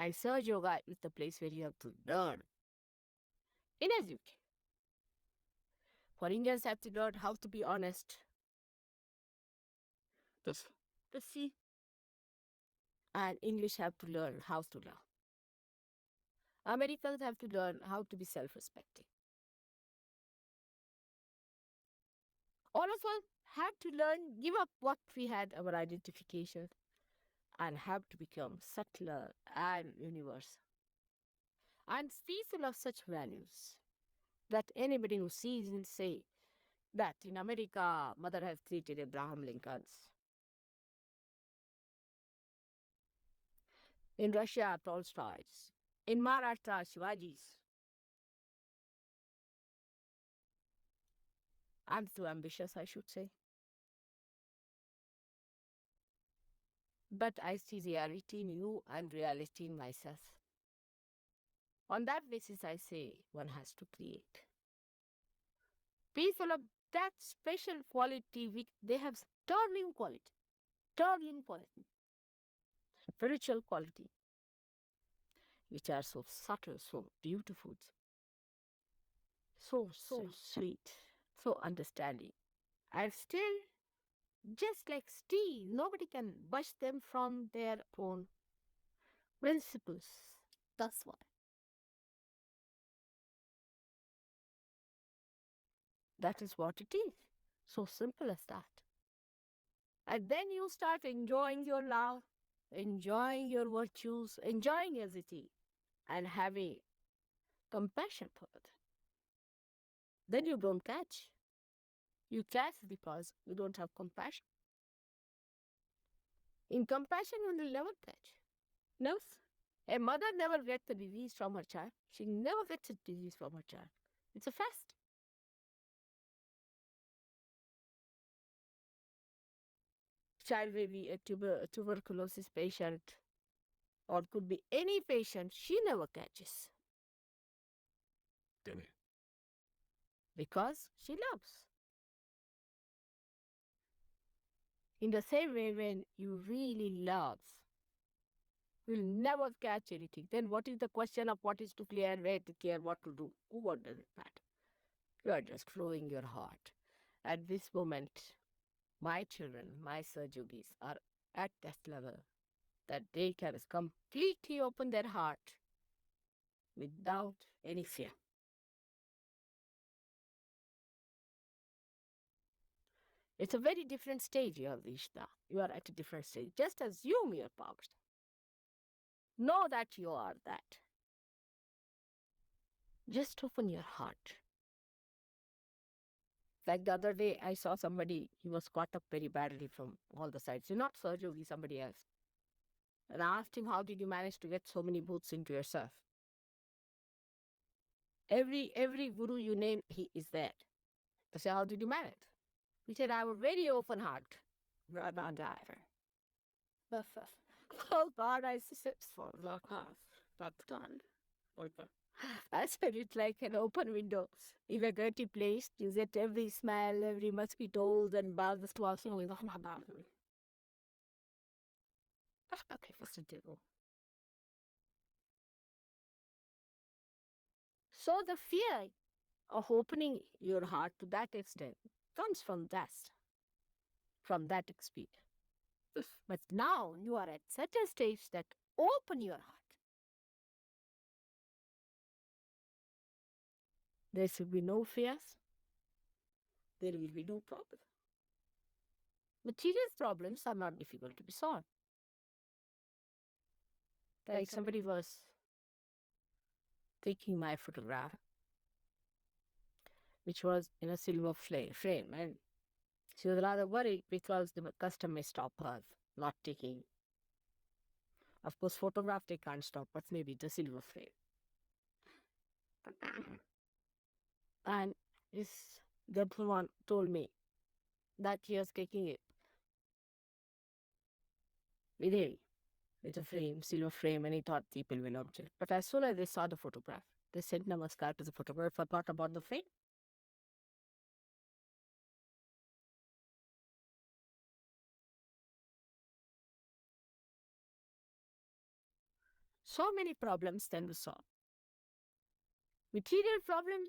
And Surge Yoga is the place where you have to learn. In as UK. For Indians have to learn how to be honest. Yes. To see. And English have to learn how to love. Americans have to learn how to be self-respecting. All of us have to learn, give up what we had, our identification, and have to become subtler and universal. And be full of such values that anybody who sees will say that in America, mother has created Abraham Lincolns. In Russia, Tolstoy's. In Maharashtra, Shivaji's. I'm too ambitious, I should say. But I see reality in you and reality in myself. On that basis, I say one has to create. People of that special quality, they have sterling quality, spiritual quality, which are so subtle, so beautiful, so sweet, so understanding. And still, just like steel, nobody can budge them from their own principles. That's why. That is what it is. So simple as that. And then you start enjoying your love, enjoying your virtues, enjoying as it is, and having compassion for it. Then you don't catch. You catch because you don't have compassion. In compassion, you will never catch. No. A mother never gets the disease from her child. She never gets a disease from her child. It's a fact. Child may be a tuberculosis patient or could be any patient, she never catches Really. because she loves. In the same way, when you really love, you'll never catch anything. Then what is the question of what is to clear, where to care, what to do? What does it matter? You are just flowing your heart. At this moment, my children, my surgeries are at that level that they can completely open their heart without any fear. It's a very different stage you have reached now. You are at a different stage. Just assume your powers. Know that you are that. Just open your heart. Like the other day, I saw somebody, he was caught up very badly from all the sides. You're not surgery, somebody else. And I asked him, how did you manage to get so many boots into yourself? Every guru you name, he is there. I said, how did you manage? He said, I have a very open heart. Not driver. Oh God, I said, for the car. That's done. I said, it's like an open window. If a dirty place, you get every smell, every mosquitoes and bugs walking with. Okay, what's to do? So the fear of opening your heart to that extent comes from that experience. But now you are at such a stage that open your heart. There should be no fears. There will be no problem. Material problems are not difficult to be solved. Like somebody was taking my photograph, which was in a silver frame, and she was rather worried because the customer may stop her not taking. Of course, photograph they can't stop, but maybe the silver frame. And this gentleman told me that he was taking it with him, with a frame, silver frame, and he thought people will object. But as soon as they saw the photograph, they sent namaskar to the photographer, thought about the frame. So many problems can be solved. Material problem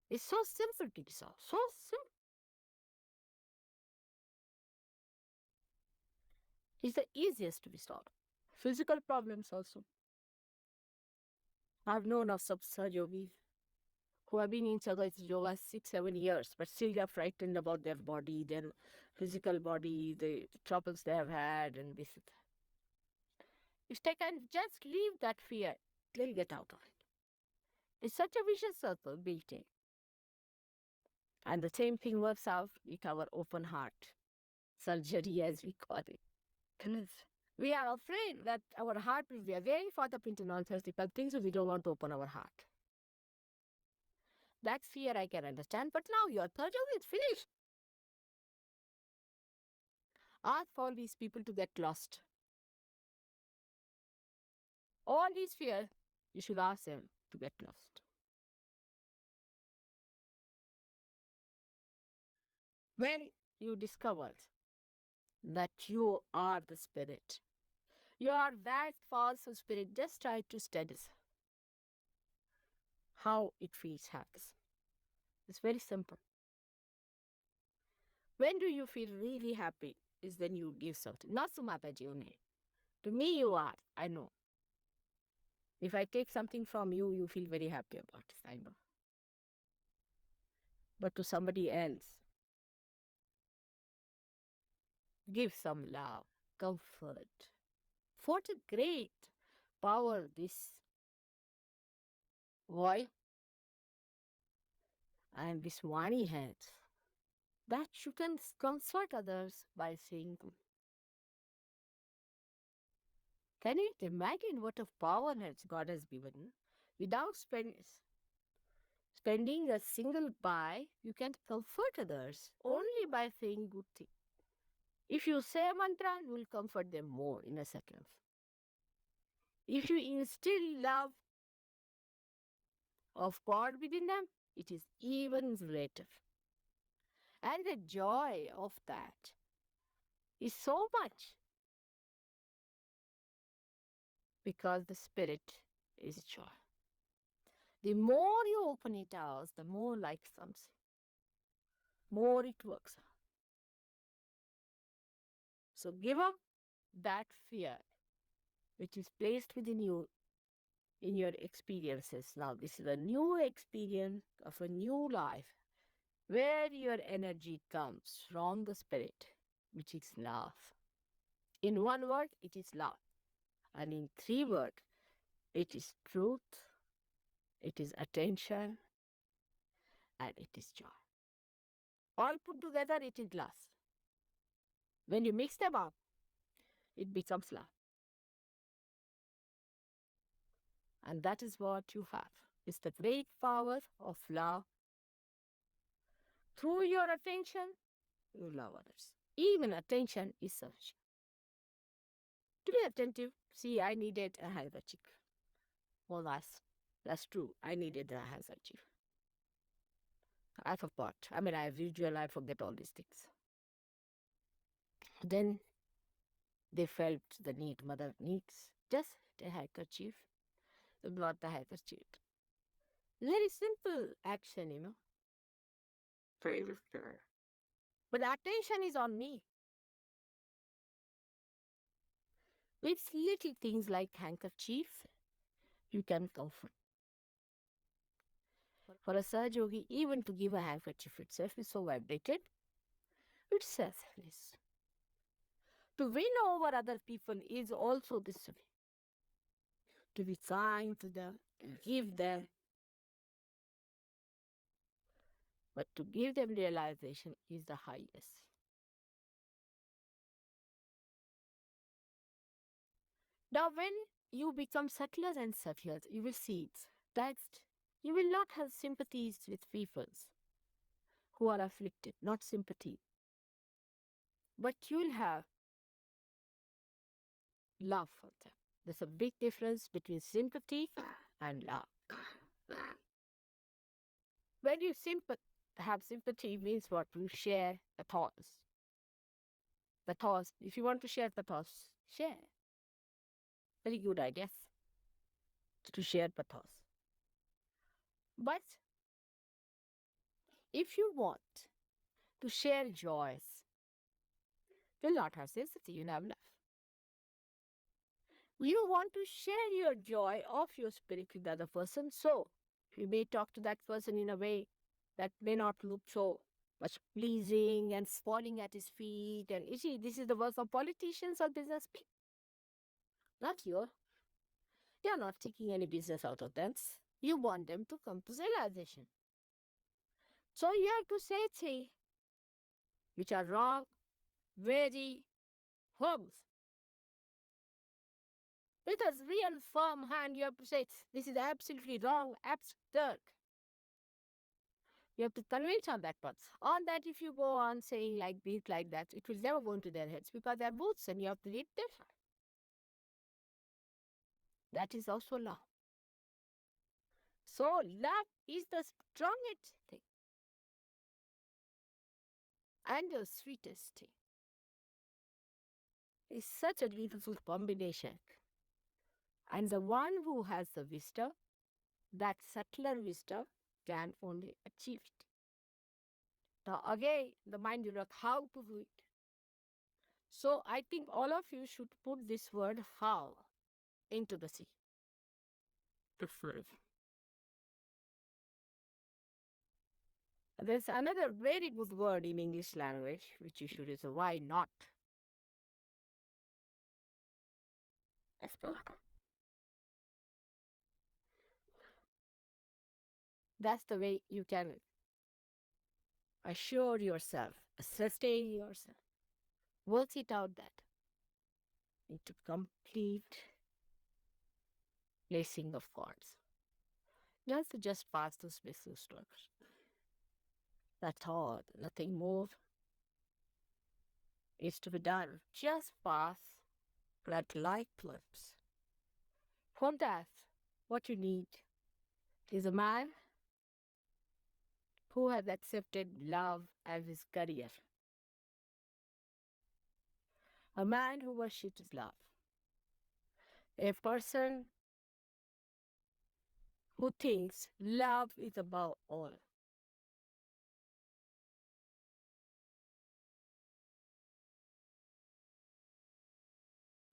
is so simple to be solved. So simple. It's the easiest to be solved. Physical problems also. I've known of some yogis who have been in yoga 6, 7 years, but still are frightened about their body, their physical body, the troubles they have had, and this. If they can just leave that fear, they'll get out of it. It's such a vicious circle built in. And the same thing works out with our open heart surgery, as we call it. Goodness. We are afraid that our heart will be very far up into non-physical things, so we don't want to open our heart. That fear I can understand, but now your surgery is finished. Ask all these people to get lost. All these fears, you should ask them to get lost. When you discovered that you are the spirit, you are that false spirit, just try to study how it feels happens. It's very simple. When do you feel really happy? Is when you give something. Not to Mataji. To me, you are. I know. If I take something from you, you feel very happy about it. I know. But to somebody else, give some love, comfort. What a great power this voice and this Vani has. That you can comfort others by saying, can you imagine what a power has God has given? Without spending a single buy, you can comfort others only by saying good things. If you say a mantra, you will comfort them more in a second. If you instill love of God within them, it is even greater. And the joy of that is so much because the spirit is joy. The more you open it out, the more like something, more it works. So give up that fear which is placed within you in your experiences. Now, this is a new experience of a new life where your energy comes from the spirit, which is love. In one word, it is love. And in three words, it is truth, it is attention, and it is joy. All put together, it is love. When you mix them up, it becomes love. And that is what you have. It's the great power of love. Through your attention, you love others. Even attention is sufficient. To be attentive, see, I needed a handkerchief. Well, that's true. I needed a handkerchief. I forgot. I mean, as usual, I forget all these things. Then they felt the need. Mother needs just a handkerchief. They brought the handkerchief. Very simple action, Very fair. But the attention is on me. With little things like handkerchief, you can comfort. For a Saj Yogi, even to give a handkerchief itself is so vibrated, it's selfless. To win over other people is also this way. To be kind to them, to give them. But to give them realization is the highest. Now, when you become subtler and subtler, you will see it. That you will not have sympathies with people who are afflicted, not sympathy. But you will have love for them. There's a big difference between sympathy and love. When you have sympathy means what? You share the thoughts. The thoughts, if you want to share the thoughts, share. Very good ideas to share pathos. But if you want to share joys, you'll not have scarcity, you'll have enough. You want to share your joy of your spirit with the other person, so you may talk to that person in a way that may not look so much pleasing and falling at his feet. And you see, this is the work of politicians or business people, not you. You're not taking any business out of them. You want them to come to realization. So you have to say things which are wrong, very firm. With a real firm hand, you have to say, this is absolutely wrong, absurd. You have to convince on that part. On that, if you go on saying like this, like that, it will never go into their heads because they're boots and you have to read different. That is also law. So love is the strongest thing and the sweetest thing. It's such a beautiful combination. And the one who has the wisdom, that subtler wisdom, can only achieve it. Now again, the mind will not how to do it. So I think all of you should put this word how into the sea. To serve. There's another very good word in English language which you should use. Why not? That's the way you can assure yourself, sustain yourself, work it out that into complete placing of chords. You have to just pass those basic strokes. That's all, nothing more is to be done. Just pass that light clips. From that, what you need is a man who has accepted love as his career. A man who worships love. A person who thinks love is above all.